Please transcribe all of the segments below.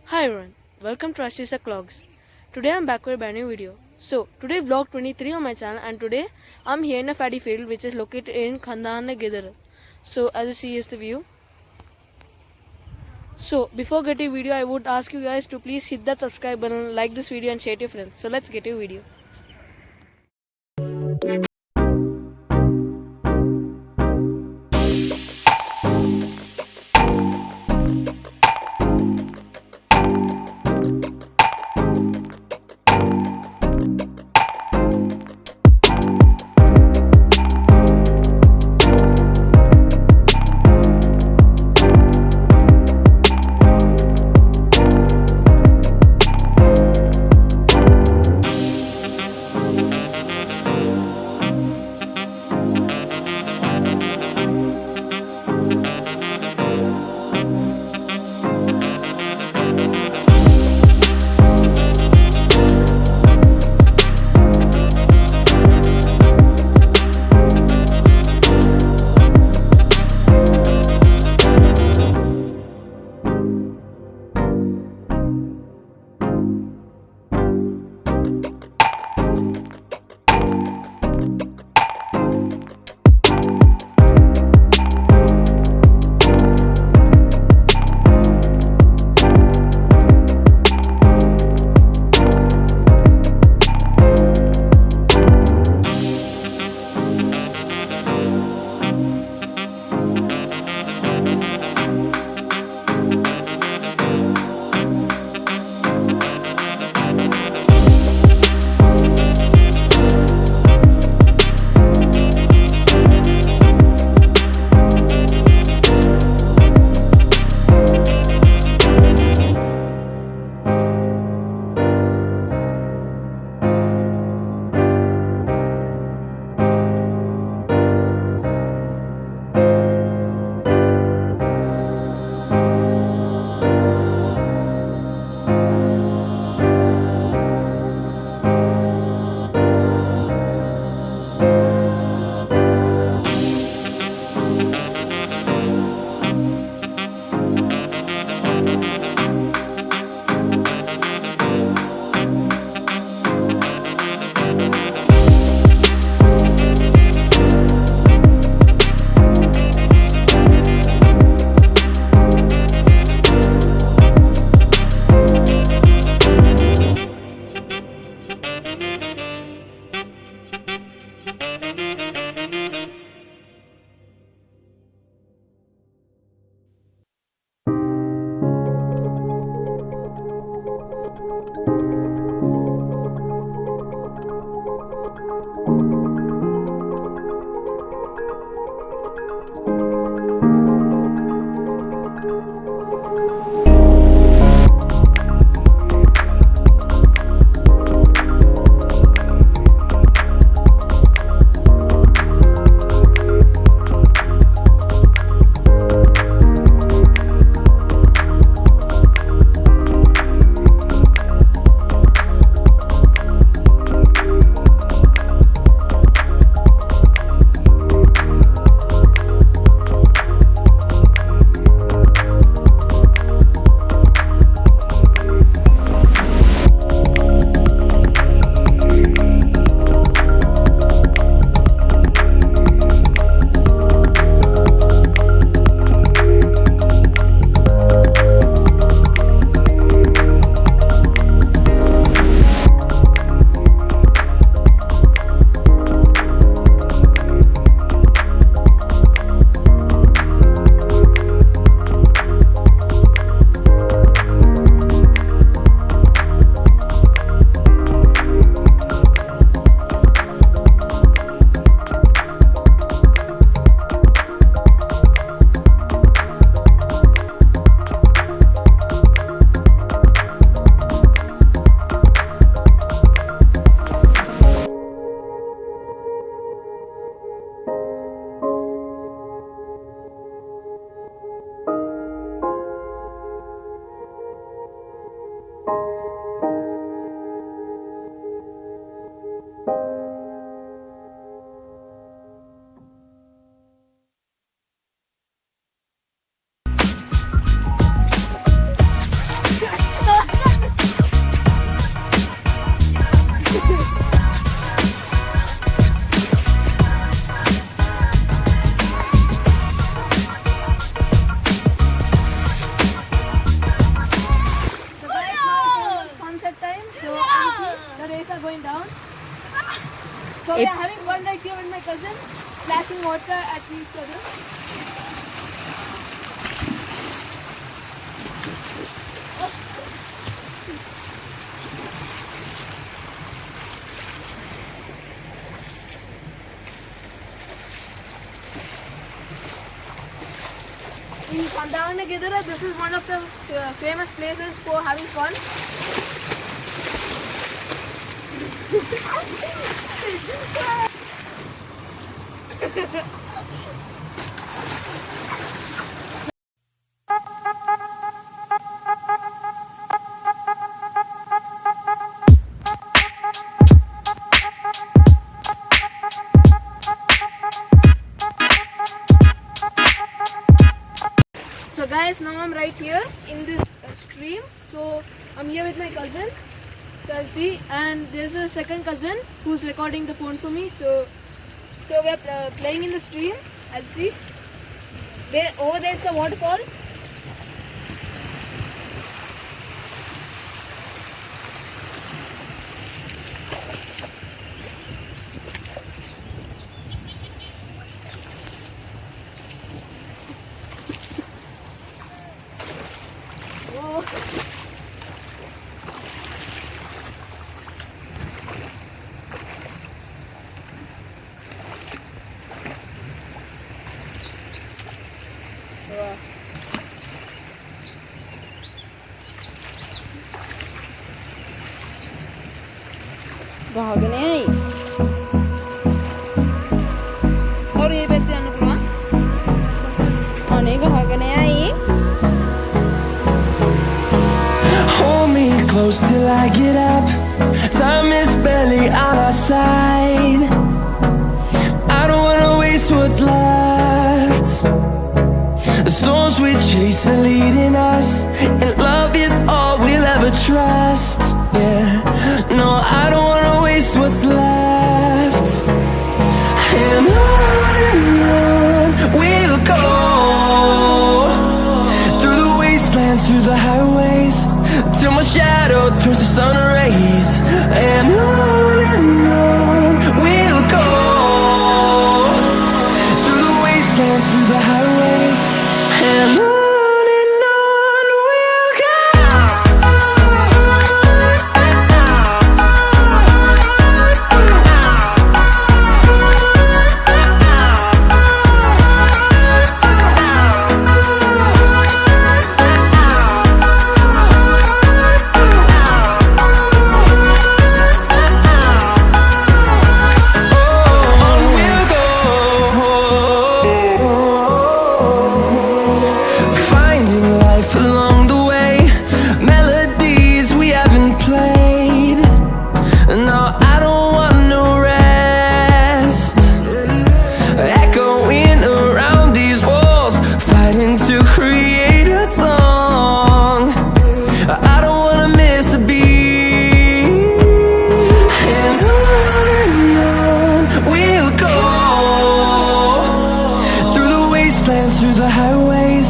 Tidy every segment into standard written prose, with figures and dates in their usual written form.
Hi everyone, welcome to Ashisa Clogs. Today I'm back with a brand new video. So today vlog 23 on my channel and today I'm here in a paddy field which is located in Khandahane Gidar. So as you see is the view. So before getting video I would ask you guys to please hit that subscribe button, like this video and share it to your friends. So let's get to video. So we are having fun right here with my cousin, splashing water at each other. In Kandahar, this is one of the famous places for having fun. So guys, now I'm right here in this stream. So I'm here with my cousin, see, and there's a second cousin who's recording the phone for me. So we're playing in the stream. I'll see. Over there's the waterfall. ගහගෙන යයි. और ये बैठते हैं अनुपमा. අනේ ගහගෙන යයි. Hold me close till I get up. Time is barely on our side. I don't wanna waste what's left. The storms we chase are leading us, and love is all we'll ever trust. Yeah, no, I don't wanna waste what's left. And on we'll go, through the wastelands, through the highways, till my shadow turns to sun rays. And on we'll go, through the wastelands, through the highways, and on we'll go. Through the highways,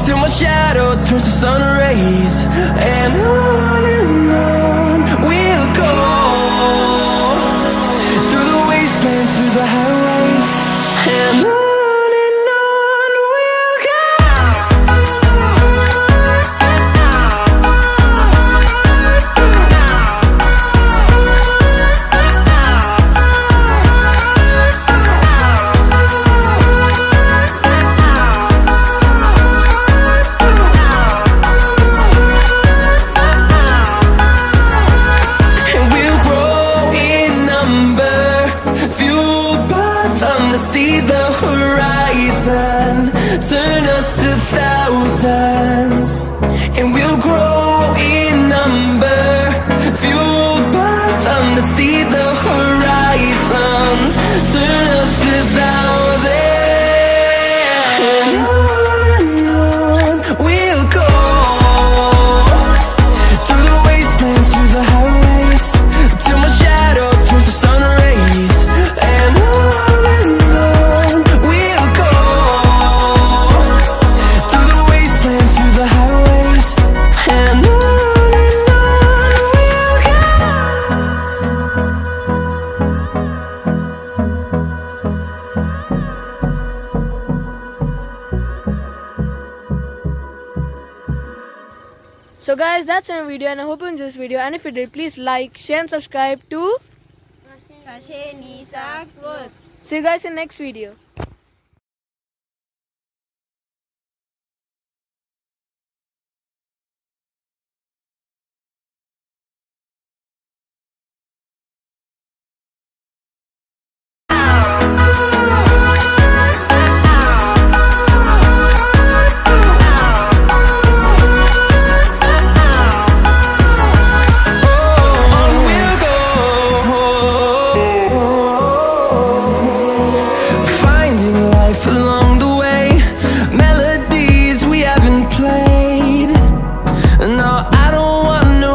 till my shadow turns to sun rays. And on we'll go, through the wastelands, through the highways, and on we'll go. See the horizon, turn us to thousands, and we'll grow in number, fueled by them to see the horizon, turn us to thousands, and on we'll go, through the wastelands, through the highways, till my shadow turns to sun rays. And So guys, that's our video and I hope you enjoyed this video, and if you did, please like, share and subscribe to. Rashe Nisa Close. See you guys in next video.